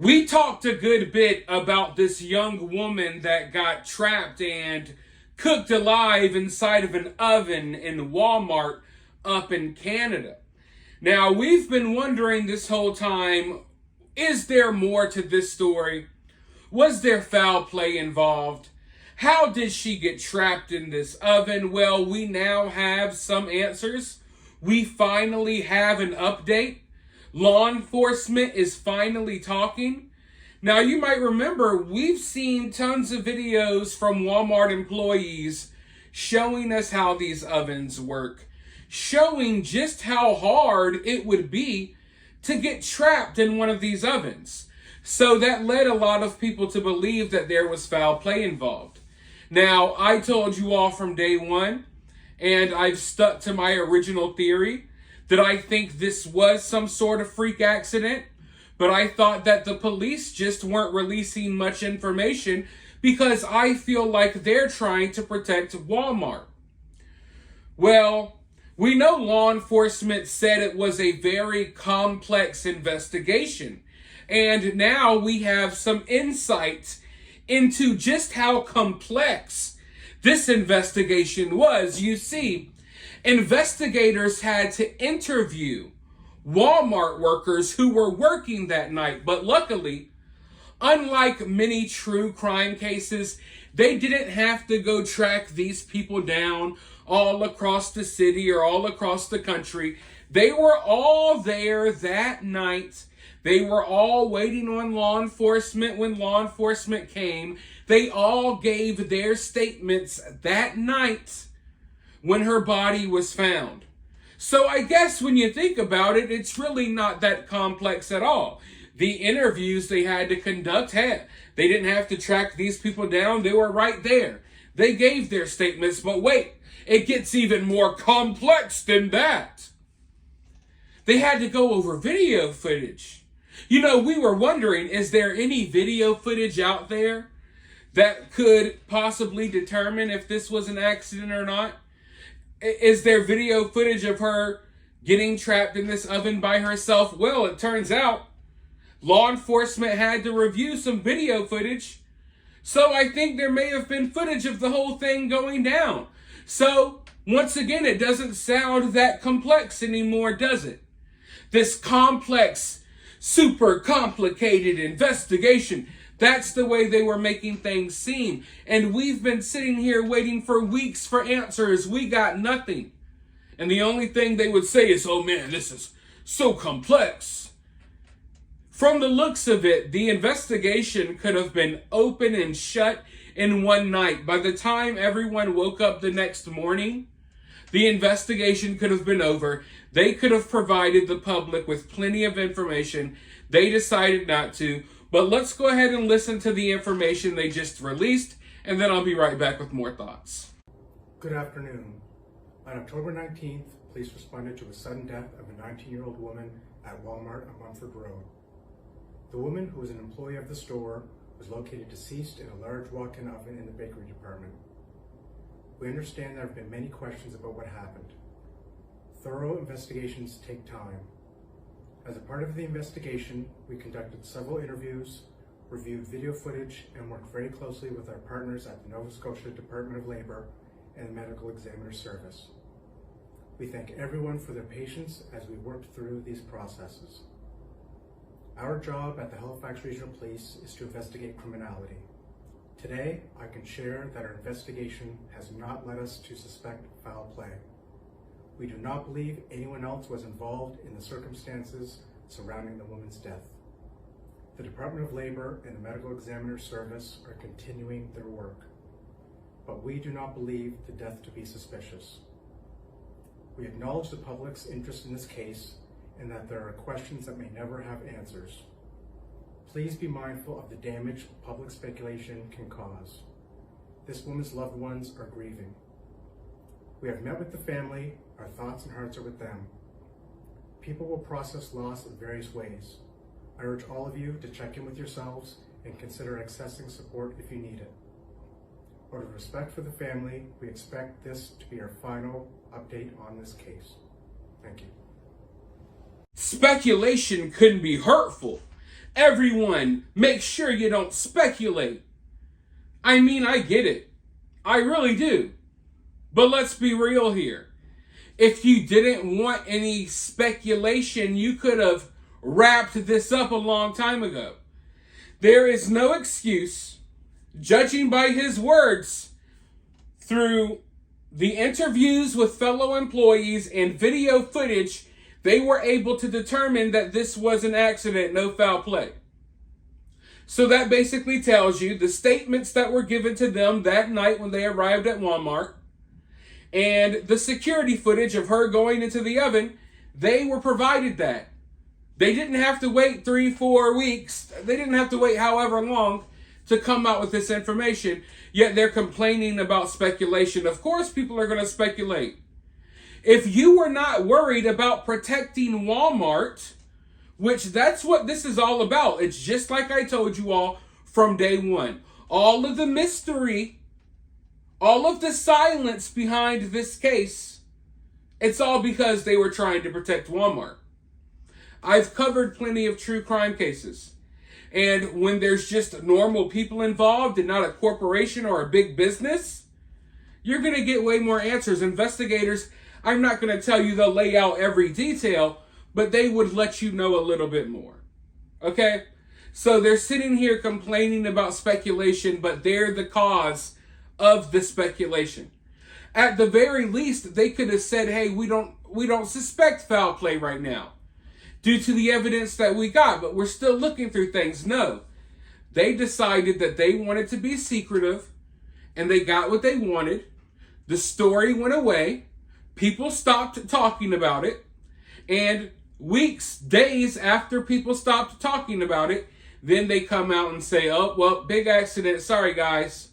We talked a good bit about this young woman that got trapped and cooked alive inside of an oven in Walmart up in Canada. Now, we've been wondering this whole time, is there more to this story? Was there foul play involved? How did she get trapped in this oven? Well, we now have some answers. We finally have an update. Law enforcement is finally talking. Now, you might remember we've seen tons of videos from Walmart employees showing us how these ovens work, showing just how hard it would be to get trapped in one of these ovens. So that led a lot of people to believe that there was foul play involved. Now, I told you all from day one, and I've stuck to my original theory, that I think this was some sort of freak accident, but I thought that the police just weren't releasing much information because I feel like they're trying to protect Walmart. Well, we know law enforcement said it was a very complex investigation, and now we have some insight into just how complex this investigation was. You see, investigators had to interview Walmart workers who were working that night, but luckily, unlike many true crime cases, they didn't have to go track these people down all across the city or all across the country. They were all there that night. They were all waiting on law enforcement when law enforcement came. They all gave their statements that night when her body was found. So I guess when you think about it, it's really not that complex at all. The interviews they had to conduct, they didn't have to track these people down. They were right there. They gave their statements, but wait, it gets even more complex than that. They had to go over video footage. You know, we were wondering, is there any video footage out there that could possibly determine if this was an accident or not? Is there video footage of her getting trapped in this oven by herself? Well, it turns out law enforcement had to review some video footage. So I think there may have been footage of the whole thing going down. So once again, it doesn't sound that complex anymore, does it? This complex, super complicated investigation. That's the way they were making things seem. And we've been sitting here waiting for weeks for answers. We got nothing. And the only thing they would say is, oh man, this is so complex. From the looks of it, the investigation could have been open and shut in one night. By the time everyone woke up the next morning, the investigation could have been over. They could have provided the public with plenty of information. They decided not to. But let's go ahead and listen to the information they just released, and then I'll be right back with more thoughts. Good afternoon. On October 19th, police responded to a sudden death of a 19-year-old woman at Walmart on Mumford Road. The woman, who was an employee of the store, was located deceased in a large walk-in oven in the bakery department. We understand there have been many questions about what happened. Thorough investigations take time. As a part of the investigation, we conducted several interviews, reviewed video footage, and worked very closely with our partners at the Nova Scotia Department of Labour and the Medical Examiner Service. We thank everyone for their patience as we worked through these processes. Our job at the Halifax Regional Police is to investigate criminality. Today, I can share that our investigation has not led us to suspect foul play. We do not believe anyone else was involved in the circumstances surrounding the woman's death. The Department of Labour and the Medical Examiner Service are continuing their work, but we do not believe the death to be suspicious. We acknowledge the public's interest in this case and that there are questions that may never have answers. Please be mindful of the damage public speculation can cause. This woman's loved ones are grieving. We have met with the family. Our thoughts and hearts are with them. People will process loss in various ways. I urge all of you to check in with yourselves and consider accessing support if you need it. Out of respect for the family, we expect this to be our final update on this case. Thank you. Speculation couldn't be hurtful. Everyone, make sure you don't speculate. I mean, I get it. I really do. But let's be real here. If you didn't want any speculation, you could have wrapped this up a long time ago. There is no excuse, judging by his words, through the interviews with fellow employees and video footage, they were able to determine that this was an accident, no foul play. So that basically tells you the statements that were given to them that night when they arrived at Walmart and the security footage of her going into the oven, they were provided that. They didn't have to wait 3-4 weeks. They didn't have to wait however long to come out with this information. Yet they're complaining about speculation. Of course, people are going to speculate. If you were not worried about protecting Walmart, which that's what this is all about. It's just like I told you all from day one. All of the mystery, all of the silence behind this case, it's all because they were trying to protect Walmart. I've covered plenty of true crime cases. And when there's just normal people involved and not a corporation or a big business, you're going to get way more answers. Investigators, I'm not going to tell you they'll lay out every detail, but they would let you know a little bit more. Okay? So they're sitting here complaining about speculation, but they're the cause of the speculation. At the very least, they could have said, hey, we don't suspect foul play right now due to the evidence that we got, but we're still looking through things. No. They decided that they wanted to be secretive, and they got what they wanted. The story went away. People stopped talking about it. And weeks, days after people stopped talking about it, then they come out and say, oh, well, big accident. Sorry, guys.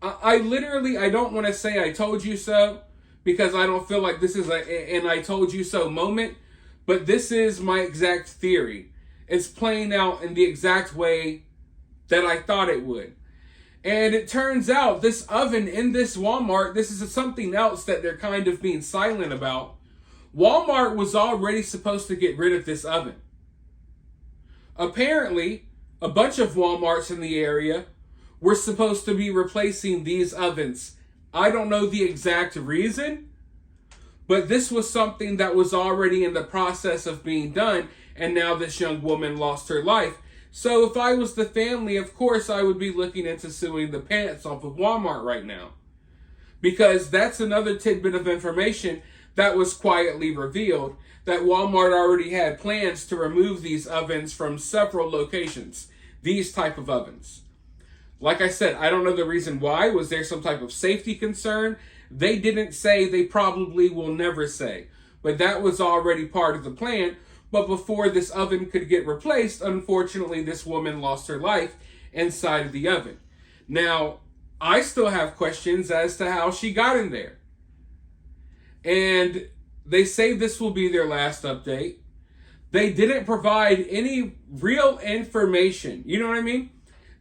I don't want to say I told you so, because I don't feel like this is an I told you so moment. But this is my exact theory. It's playing out in the exact way that I thought it would. And it turns out this oven in this Walmart, this is something else that they're kind of being silent about. Walmart was already supposed to get rid of this oven. Apparently, a bunch of Walmarts in the area were supposed to be replacing these ovens. I don't know the exact reason, but this was something that was already in the process of being done, and now this young woman lost her life. So if I was the family, of course I would be looking into suing the pants off of Walmart right now. Because that's another tidbit of information that was quietly revealed, that Walmart already had plans to remove these ovens from several locations, these type of ovens. Like I said, I don't know the reason why. Was there some type of safety concern? They didn't say, they probably will never say. But that was already part of the plan. But before this oven could get replaced, unfortunately, this woman lost her life inside of the oven. Now, I still have questions as to how she got in there. And they say this will be their last update. They didn't provide any real information. You know what I mean?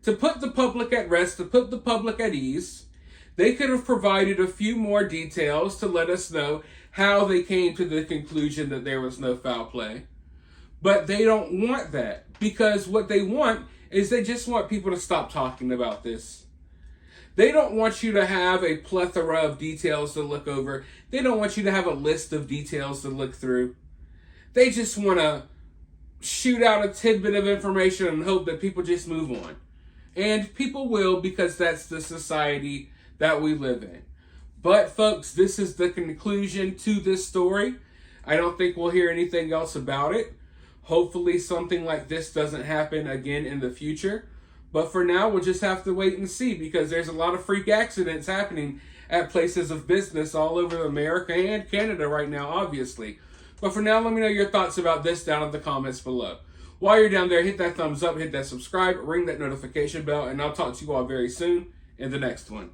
To put the public at rest, to put the public at ease, they could have provided a few more details to let us know how they came to the conclusion that there was no foul play. But they don't want that, because what they want is they just want people to stop talking about this. They don't want you to have a plethora of details to look over. They don't want you to have a list of details to look through. They just want to shoot out a tidbit of information and hope that people just move on. And people will, because that's the society that we live in. But folks, this is the conclusion to this story. I don't think we'll hear anything else about it. Hopefully something like this doesn't happen again in the future. But for now, we'll just have to wait and see, because there's a lot of freak accidents happening at places of business all over America and Canada right now, obviously. But for now, let me know your thoughts about this down in the comments below. While you're down there, hit that thumbs up, hit that subscribe, ring that notification bell, and I'll talk to you all very soon in the next one.